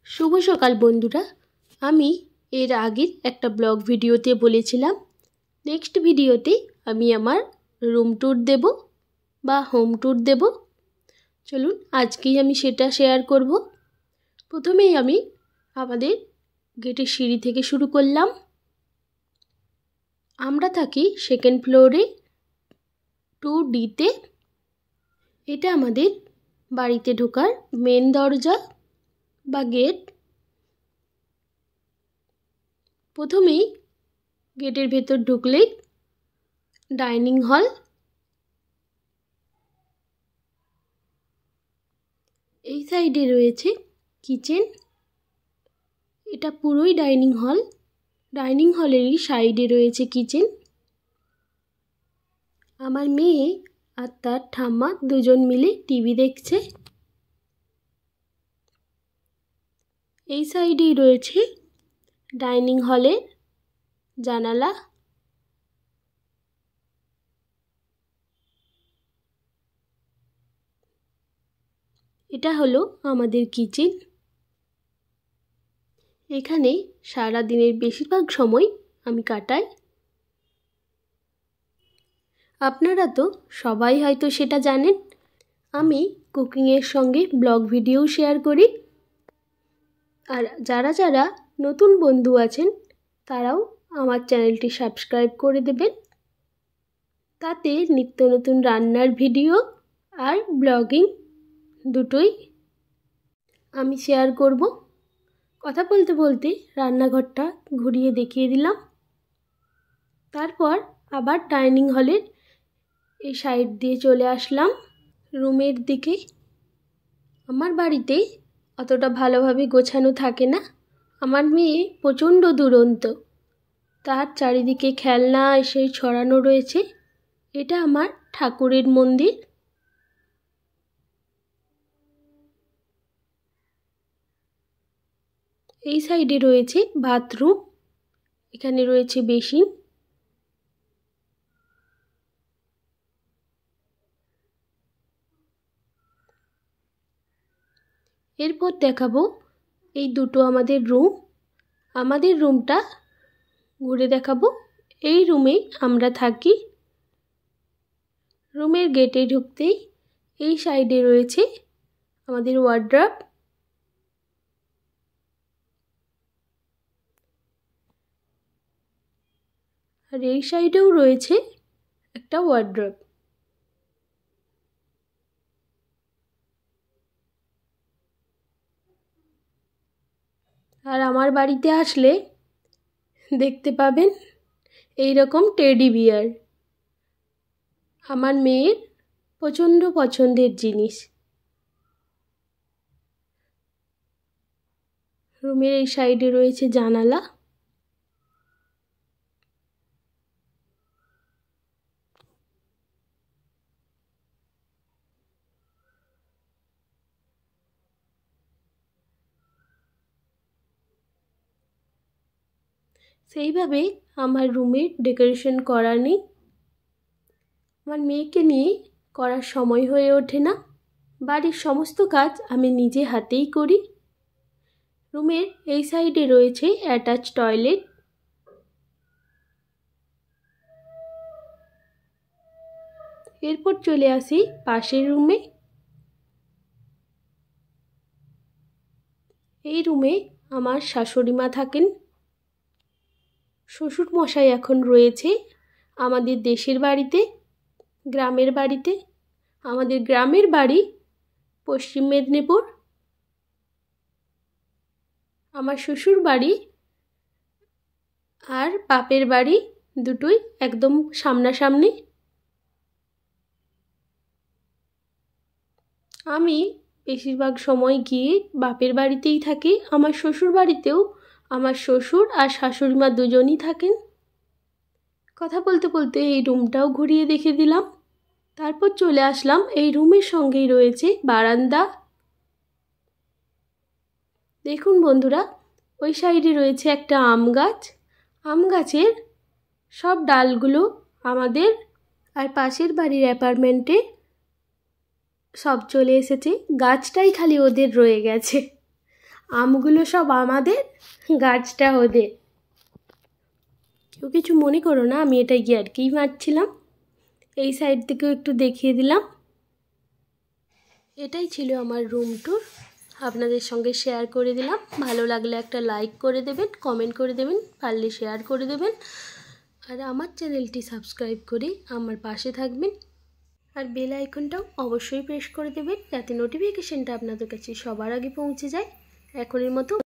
শুভ সকাল বন্ধুরা। আমি এর আগের একটা ব্লগ ভিডিওতে বলেছিলাম নেক্সট ভিডিওতে আমি আমার রুম ট্যুর দেব বা হোম ট্যুর দেব। চলুন আজকেই আমি সেটা শেয়ার করব। প্রথমেই আমি আমাদের গেটের সিঁড়ি থেকে শুরু করলাম। আমরা থাকি সেকেন্ড ফ্লোরে 2D-তে। এটা আমাদের বাড়িতে ঢোকার মেন দরজা বা গেট। প্রথমেই গেটের ভেতর ঢুকলেই ডাইনিং হল, এই সাইডে রয়েছে কিচেন। এটা পুরোই ডাইনিং হল, ডাইনিং হলেরই সাইডে রয়েছে কিচেন। আমার মেয়ে আর তার ঠাম্মা দুজন মিলে টিভি দেখছে। এই সাইডেই রয়েছে ডাইনিং হলের জানালা। এটা হলো আমাদের কিচেন। এখানে সারা দিনের বেশিরভাগ সময় আমি কাটাই। আপনারা তো সবাই হয়তো সেটা জানেন, আমি কুকিংয়ের সঙ্গে ব্লগ ভিডিও শেয়ার করি। আর যারা যারা নতুন বন্ধু আছেন তারাও আমার চ্যানেলটি সাবস্ক্রাইব করে দেবেন। তাতে নিত্য নতুন রান্নার ভিডিও আর ব্লগিং দুটোই আমি শেয়ার করব। কথা বলতে বলতে রান্নাঘরটা ঘুরিয়ে দেখিয়ে দিলাম। তারপর আবার ডাইনিং হলের এই সাইড দিয়ে চলে আসলাম রুমের দিকে। আমার বাড়িতে অতটা ভালোভাবে গোছানো থাকে না। আমার মেয়ে প্রচণ্ড দুরন্ত, তার চারিদিকে খেলনা এসে ছড়ানো রয়েছে। এটা আমার ঠাকুরের মন্দির। এই সাইডে রয়েছে বাথরুম, এখানে রয়েছে বেসিন। এরপর দেখাবো এই দুটো আমাদের রুম। আমাদের রুমটা ঘুরে দেখাবো। এই রুমেই আমরা থাকি। রুমের গেটে ঢুকতেই এই সাইডে রয়েছে আমাদের ওয়ার্ড্রপ। আর এই সাইডেও রয়েছে একটা ওয়ার্ড্রপ। আর আমার বাড়িতে আসলে দেখতে পাবেন এই রকম টেডি বিয়ার, আমার মেয়ের প্রচণ্ড পছন্দের জিনিস। রুমের এই সাইডে রয়েছে জানালা। সেইভাবে আমার রুমের ডেকোরেশন করা নেই। আমার মেয়েকে নিয়ে করার সময় হয়ে ওঠে না। বাড়ির সমস্ত কাজ আমি নিজে হাতেই করি। রুমের এই সাইডে রয়েছে অ্যাটাচ টয়লেট। এরপর চলে আসি পাশের রুমে। এই রুমে আমার শাশুড়ি মা থাকেন। শ্বশুর মশাই এখন রয়েছে আমাদের দেশের বাড়িতে, গ্রামের বাড়িতে। আমাদের গ্রামের বাড়ি পশ্চিম মেদিনীপুর। আমার শ্বশুর বাড়ি আর বাপের বাড়ি দুটোই একদম সামনাসামনি। আমি বেশিরভাগ সময় গিয়ে বাপের বাড়িতেই থাকি। আমার শ্বশুর বাড়িতেও আমার শ্বশুর আর শাশুড়ি মা দুজনই থাকেন। কথা বলতে বলতে এই রুমটাও ঘুরিয়ে দেখে দিলাম। তারপর চলে আসলাম এই রুমের সঙ্গেই রয়েছে বারান্দা। দেখুন বন্ধুরা, ওই সাইডে রয়েছে একটা আম গাছ। আম গাছের সব ডালগুলো আমাদের আর পাশের বাড়ির অ্যাপার্টমেন্টে সব চলে এসেছে। গাছটাই খালি ওদের রয়ে গেছে। আমগুলো সব আমাদের, গাছটা ওদের। কেউ কিছু মনে করো না, আমি এটা ইয়ার্কিই মারছিলাম। এই সাইড থেকেও একটু দেখিয়ে দিলাম। এটাই ছিল আমার রুম ট্যুর, আপনাদের সঙ্গে শেয়ার করে দিলাম। ভালো লাগলে একটা লাইক করে দেবেন, কমেন্ট করে দেবেন, পারলে শেয়ার করে দেবেন, আর আমার চ্যানেলটি সাবস্ক্রাইব করে আমার পাশে থাকবেন। আর বেল আইকনটাও অবশ্যই প্রেস করে দেবেন, যাতে নোটিফিকেশনটা আপনাদের কাছে সবার আগে পৌঁছে যায়। এখনের মতো